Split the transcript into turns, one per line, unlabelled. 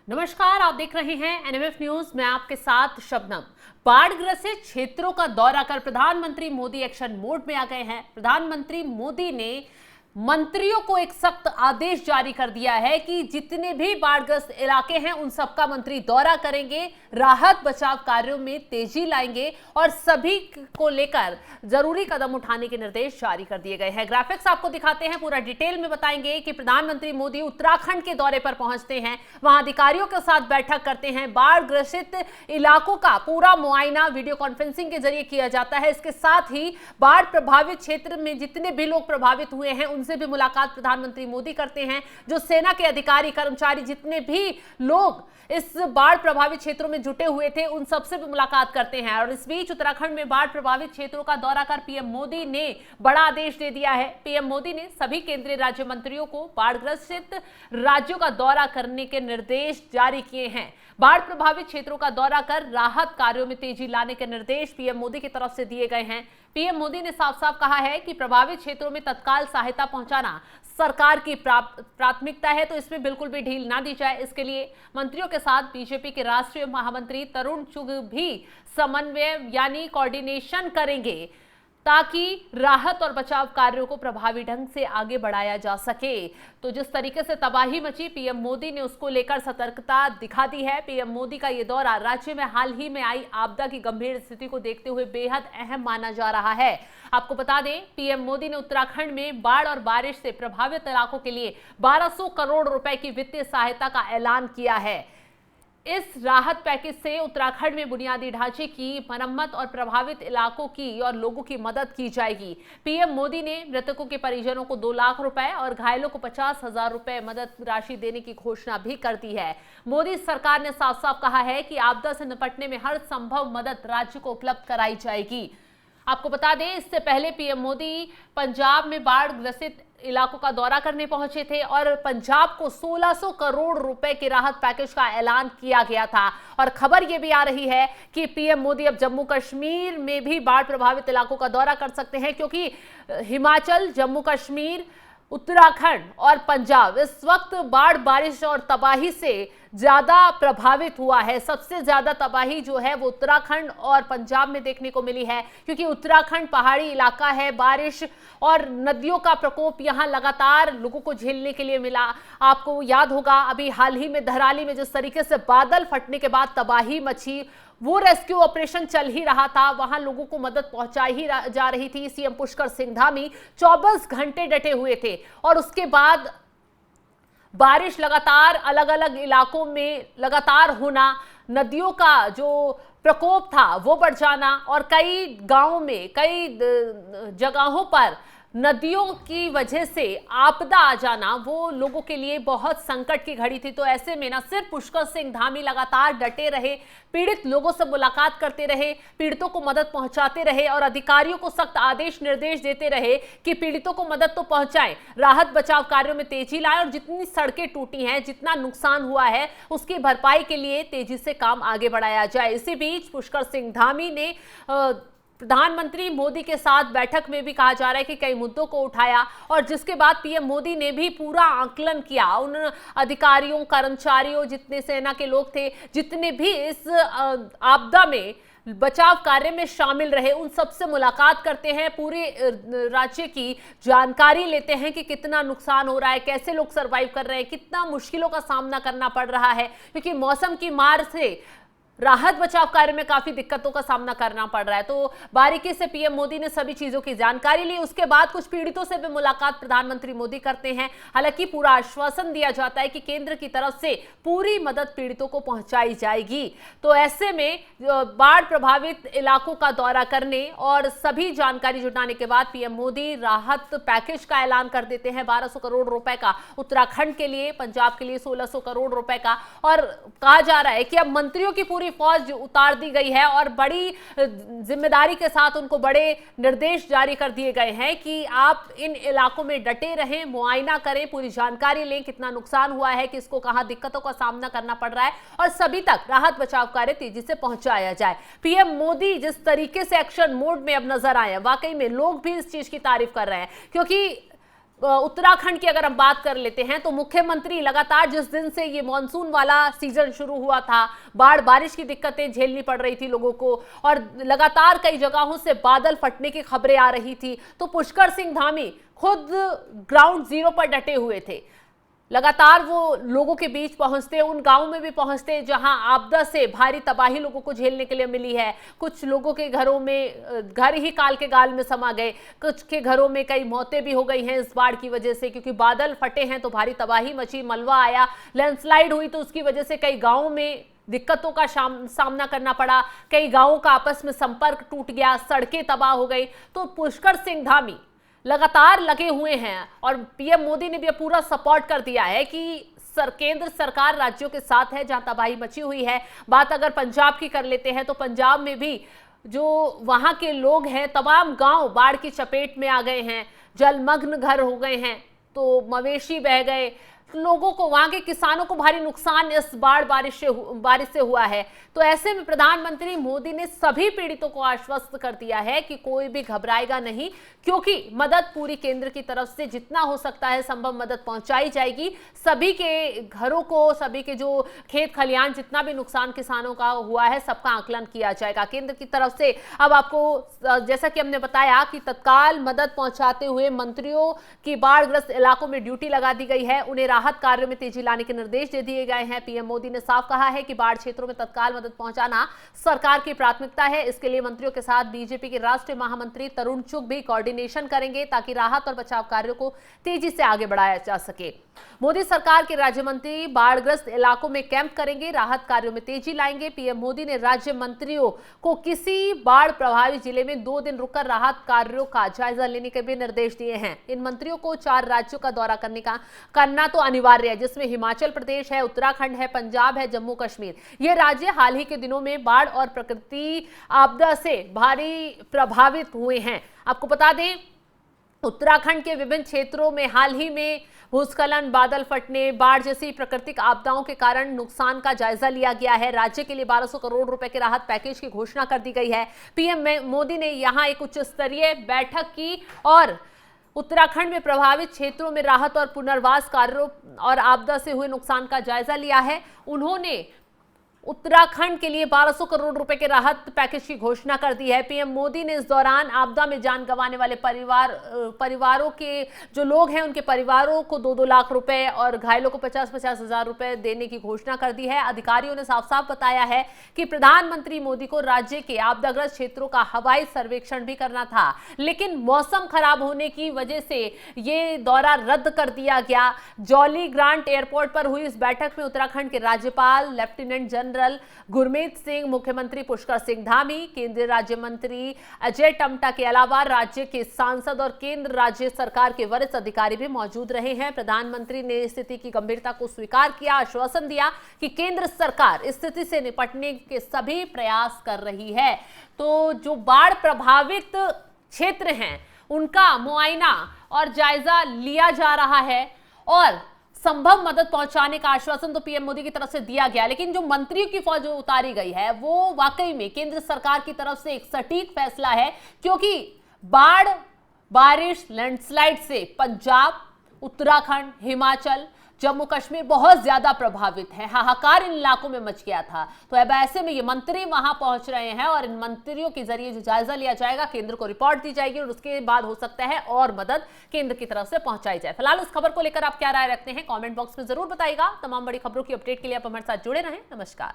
नमस्कार, आप देख रहे हैं एनएमएफ न्यूज। मैं आपके साथ शबनम। बाढ़ ग्रसित क्षेत्रों का दौरा कर प्रधानमंत्री मोदी एक्शन मोड में आ गए हैं। प्रधानमंत्री मोदी ने मंत्रियों को एक सख्त आदेश जारी कर दिया है कि जितने भी बाढ़ग्रस्त इलाके हैं उन सबका मंत्री दौरा करेंगे, राहत बचाव कार्यों में तेजी लाएंगे और सभी को लेकर जरूरी कदम उठाने के निर्देश जारी कर दिए गए हैं। ग्राफिक्स आपको दिखाते हैं, पूरा डिटेल में बताएंगे कि प्रधानमंत्री मोदी उत्तराखंड के दौरे पर पहुंचते हैं, वहां अधिकारियों के साथ बैठक करते हैं, बाढ़ ग्रसित इलाकों का पूरा मुआयना वीडियो कॉन्फ्रेंसिंग के जरिए किया जाता है। इसके साथ ही बाढ़ प्रभावित क्षेत्र में जितने भी लोग प्रभावित हुए हैं उनसे भी मुलाकात प्रधानमंत्री मोदी करते हैं। जो सेना के अधिकारी, कर्मचारी, जितने भी लोग इस बाढ़ प्रभावित क्षेत्रों में जुटे हुए थे उन सबसे भी मुलाकात करते हैं। और इस बीच उत्तराखंड में बाढ़ प्रभावित क्षेत्रों का दौरा कर पीएम मोदी ने बड़ा आदेश दे दिया है। पीएम मोदी ने सभी केंद्रीय राज्य मंत्रियों को बाढ़ग्रसित राज्यों का दौरा करने के निर्देश जारी किए हैं। बाढ़ प्रभावित क्षेत्रों का दौरा कर राहत कार्यों में तेजी लाने के निर्देश पीएम मोदी की तरफ से दिए गए हैं। पीएम मोदी ने साफ साफ कहा है कि प्रभावित क्षेत्रों में तत्काल सहायता पहुंचाना सरकार की प्राथमिकता है, तो इसमें बिल्कुल भी ढील ना दी जाए। इसके लिए मंत्रियों के साथ बीजेपी के राष्ट्रीय महामंत्री तरुण चुग भी समन्वय यानी कोऑर्डिनेशन करेंगे ताकि राहत और बचाव कार्यों को प्रभावी ढंग से आगे बढ़ाया जा सके। तो जिस तरीके से तबाही मची, पीएम मोदी ने उसको लेकर सतर्कता दिखा दी है। पीएम मोदी का ये दौरा राज्य में हाल ही में आई आपदा की गंभीर स्थिति को देखते हुए बेहद अहम माना जा रहा है। आपको बता दें, पीएम मोदी ने उत्तराखंड में बाढ़ और बारिश से प्रभावित इलाकों के लिए 1200 करोड़ रुपए की वित्तीय सहायता का ऐलान किया है। इस राहत पैकेज से उत्तराखंड में बुनियादी ढांचे की मरम्मत और प्रभावित इलाकों की और लोगों की मदद की जाएगी। पीएम मोदी ने मृतकों के परिजनों को 2 लाख रुपए और घायलों को 50,000 रुपए मदद राशि देने की घोषणा भी कर दी है। मोदी सरकार ने साफ साफ कहा है कि आपदा से निपटने में हर संभव मदद राज्य को उपलब्ध कराई जाएगी। आपको बता दें, इससे पहले पीएम मोदी पंजाब में बाढ़ ग्रसित इलाकों का दौरा करने पहुंचे थे और पंजाब को 1600 करोड़ रुपए के राहत पैकेज का ऐलान किया गया था। और खबर यह भी आ रही है कि पीएम मोदी अब जम्मू कश्मीर में भी बाढ़ प्रभावित इलाकों का दौरा कर सकते हैं, क्योंकि हिमाचल, जम्मू कश्मीर, उत्तराखंड और पंजाब इस वक्त बाढ़, बारिश और तबाही से ज्यादा प्रभावित हुआ है। सबसे ज्यादा तबाही जो है वो उत्तराखंड और पंजाब में देखने को मिली है, क्योंकि उत्तराखंड पहाड़ी इलाका है। बारिश और नदियों का प्रकोप यहां लगातार लोगों को झेलने के लिए मिला। आपको याद होगा, अभी हाल ही में धराली में जिस तरीके से बादल फटने के बाद तबाही मची, वो रेस्क्यू ऑपरेशन चल ही रहा था, वहां लोगों को मदद पहुंचाई ही जा रही थी। सीएम पुष्कर सिंह धामी 24 घंटे डटे हुए थे और उसके बाद बारिश लगातार अलग अलग इलाकों में लगातार होना, नदियों का जो प्रकोप था वो बढ़ जाना और कई गांवों में, कई जगहों पर नदियों की वजह से आपदा आ जाना, वो लोगों के लिए बहुत संकट की घड़ी थी। तो ऐसे में ना सिर्फ पुष्कर सिंह धामी लगातार डटे रहे, पीड़ित लोगों से मुलाकात करते रहे, पीड़ितों को मदद पहुंचाते रहे और अधिकारियों को सख्त आदेश निर्देश देते रहे कि पीड़ितों को मदद तो पहुंचाएं, राहत बचाव कार्यों में तेजी लाएं और जितनी सड़कें टूटी हैं, जितना नुकसान हुआ है, उसकी भरपाई के लिए तेजी से काम आगे बढ़ाया जाए। इसी बीच पुष्कर सिंह धामी ने प्रधानमंत्री मोदी के साथ बैठक में भी कहा जा रहा है कि कई मुद्दों को उठाया और जिसके बाद पीएम मोदी ने भी पूरा आकलन किया। उन अधिकारियों, कर्मचारियों, जितने सेना के लोग थे, जितने भी इस आपदा में बचाव कार्य में शामिल रहे, उन सबसे मुलाकात करते हैं, पूरे राज्य की जानकारी लेते हैं कि कितना नुकसान हो रहा है, कैसे लोग सरवाइव कर रहे हैं, कितना मुश्किलों का सामना करना पड़ रहा है, क्योंकि मौसम की मार से राहत बचाव कार्य में काफी दिक्कतों का सामना करना पड़ रहा है। तो बारीकी से पीएम मोदी ने सभी चीजों की जानकारी ली। उसके बाद कुछ पीड़ितों से भी मुलाकात प्रधानमंत्री मोदी करते हैं। हालांकि पूरा आश्वासन दिया जाता है कि केंद्र की तरफ से पूरी मदद पीड़ितों को पहुंचाई जाएगी। तो ऐसे में बाढ़ प्रभावित इलाकों का दौरा करने और सभी जानकारी जुटाने के बाद पीएम मोदी राहत पैकेज का ऐलान कर देते हैं, 1200 करोड़ रुपए का उत्तराखंड के लिए, पंजाब के लिए 1600 करोड़ रुपए का। और कहा जा रहा है कि अब मंत्रियों की पूरी फौज उतार दी गई है और बड़ी जिम्मेदारी के साथ उनको बड़े निर्देश जारी कर दिए गए हैं कि आप इन इलाकों में डटे रहें, मुआयना करें, पूरी जानकारी लें, कितना नुकसान हुआ है, किसको कहां दिक्कतों का सामना करना पड़ रहा है और सभी तक राहत बचाव कार्य तेजी से पहुंचाया जाए। पीएम मोदी जिस तरीके से एक्शन मोड में अब नजर आए हैं, वाकई में लोग भी इस चीज की तारीफ कर रहे हैं, क्योंकि उत्तराखंड की अगर हम बात कर लेते हैं तो मुख्यमंत्री लगातार जिस दिन से ये मानसून वाला सीजन शुरू हुआ था, बारिश की दिक्कतें झेलनी पड़ रही थी लोगों को और लगातार कई जगहों से बादल फटने की खबरें आ रही थी, तो पुष्कर सिंह धामी खुद ग्राउंड जीरो पर डटे हुए थे। लगातार वो लोगों के बीच पहुंचते, उन गांवों में भी पहुंचते जहां आपदा से भारी तबाही लोगों को झेलने के लिए मिली है। कुछ लोगों के घरों में घर ही काल के गाल में समा गए, कुछ के घरों में कई मौतें भी हो गई हैं इस बाढ़ की वजह से, क्योंकि बादल फटे हैं तो भारी तबाही मची, मलबा आया, लैंडस्लाइड हुई तो उसकी वजह से कई गाँवों में दिक्कतों का सामना करना पड़ा, कई गाँवों का आपस में संपर्क टूट गया, सड़कें तबाह हो गई। तो पुष्कर सिंह धामी लगातार लगे हुए हैं और पीएम मोदी ने भी पूरा सपोर्ट कर दिया है कि केंद्र सरकार राज्यों के साथ है जहां तबाही मची हुई है। बात अगर पंजाब की कर लेते हैं तो पंजाब में भी जो वहां के लोग हैं, तमाम गांव बाढ़ की चपेट में आ गए हैं, जलमग्न घर हो गए हैं, तो मवेशी बह गए, लोगों को, वहां के किसानों को भारी नुकसान इस बारिश से हुआ है। तो ऐसे में प्रधानमंत्री मोदी ने सभी पीड़ितों को आश्वस्त कर दिया है कि कोई भी घबराएगा नहीं, क्योंकि मदद पूरी केंद्र की तरफ से जितना हो सकता है संभव मदद पहुंचाई जाएगी। सभी के घरों को, सभी के जो खेत खलियान, जितना भी नुकसान किसानों का हुआ है, सबका आकलन किया जाएगा केंद्र की तरफ से। अब आपको जैसा कि हमने बताया कि तत्काल मदद पहुंचाते हुए मंत्रियों की बाढ़ग्रस्त इलाकों में ड्यूटी लगा दी गई है, उन्हें राहत कार्यों में तेजी लाने के निर्देश दे दिए गए हैं। पीएम मोदी ने साफ कहा है कि बाढ़ क्षेत्रों में तत्काल मदद पहुंचाना सरकार की प्राथमिकता है। इसके लिए मंत्रियों के साथ बीजेपी के राष्ट्रीय महामंत्री तरुण चुग भी कोऑर्डिनेशन करेंगे ताकि राहत और बचाव कार्यों को तेजी से आगे बढ़ाया जा सके। मोदी सरकार के राज्य मंत्री बाढ़ग्रस्त इलाकों में कैंप करेंगे, राहत कार्यों में तेजी लाएंगे। पीएम मोदी ने राज्य मंत्रियों को किसी बाढ़ प्रभावित जिले में 2 दिन रुककर राहत कार्यों का जायजा लेने के भी निर्देश दिए हैं। इन मंत्रियों को 4 राज्यों का दौरा करना तो अनिवार्य है, जिसमें हिमाचल प्रदेश है, उत्तराखंड है, पंजाब है, जम्मू कश्मीर। ये राज्य हाल ही के दिनों में बाढ़ और प्राकृतिक आपदा से भारी प्रभावित हुए हैं। आपको बता दें, उत्तराखंड के विभिन्न क्षेत्रों में हाल ही में भूस्खलन, बादल फटने, बाढ़ जैसी प्राकृतिक आपदाओं के कारण नुकसान का जायजा लिया गया है। राज्य के लिए 1200 करोड़ रुपए के राहत पैकेज की घोषणा कर दी गई है। पीएम मोदी ने यहां एक उच्च स्तरीय बैठक की और उत्तराखंड में प्रभावित क्षेत्रों में राहत और पुनर्वास कार्यों और आपदा से हुए नुकसान का जायजा लिया है। उन्होंने उत्तराखंड के लिए 1200 करोड़ रुपए के राहत पैकेज की घोषणा कर दी है। पीएम मोदी ने इस दौरान आपदा में जान गंवाने वाले परिवारों के जो लोग हैं, उनके परिवारों को 2-2 लाख रुपए और घायलों को 50-50 हजार रुपए देने की घोषणा कर दी है। अधिकारियों ने साफ साफ बताया है कि प्रधानमंत्री मोदी को राज्य के आपदाग्रस्त क्षेत्रों का हवाई सर्वेक्षण भी करना था, लेकिन मौसम खराब होने की वजह से ये दौरा रद्द कर दिया गया। जॉली ग्रांट एयरपोर्ट पर हुई इस बैठक में उत्तराखंड के राज्यपाल लेफ्टिनेंट जनरल गुरमीत सिंह, मुख्यमंत्री पुष्कर सिंह धामी, केंद्रीय राज्य मंत्री अजय टम्टा के अलावा राज्य के सांसद और केंद्र राज्य सरकार के वरिष्ठ अधिकारी भी मौजूद रहे हैं। प्रधानमंत्री ने स्थिति की गंभीरता को स्वीकार किया, आश्वासन दिया कि केंद्र सरकार स्थिति से निपटने के सभी प्रयास कर रही है। तो जो बाढ़ प्रभावित क्षेत्र हैं, उनका मुआयना और जायजा लिया जा रहा है और संभव मदद पहुंचाने का आश्वासन तो पीएम मोदी की तरफ से दिया गया, लेकिन जो मंत्रियों की फौज उतारी गई है वो वाकई में केंद्र सरकार की तरफ से एक सटीक फैसला है, क्योंकि बाढ़, बारिश, लैंडस्लाइड से पंजाब, उत्तराखंड, हिमाचल, जम्मू कश्मीर बहुत ज्यादा प्रभावित है। हाहाकार इन इलाकों में मच गया था। तो अब ऐसे में ये मंत्री वहां पहुंच रहे हैं और इन मंत्रियों के जरिए जो जायजा लिया जाएगा, केंद्र को रिपोर्ट दी जाएगी और उसके बाद हो सकता है और मदद केंद्र की तरफ से पहुंचाई जाए। फिलहाल इस खबर को लेकर आप क्या राय रखते हैं, कमेंट बॉक्स में जरूर बताइएगा। तमाम बड़ी खबरों की अपडेट के लिए आप हमारे साथ जुड़े रहें। नमस्कार।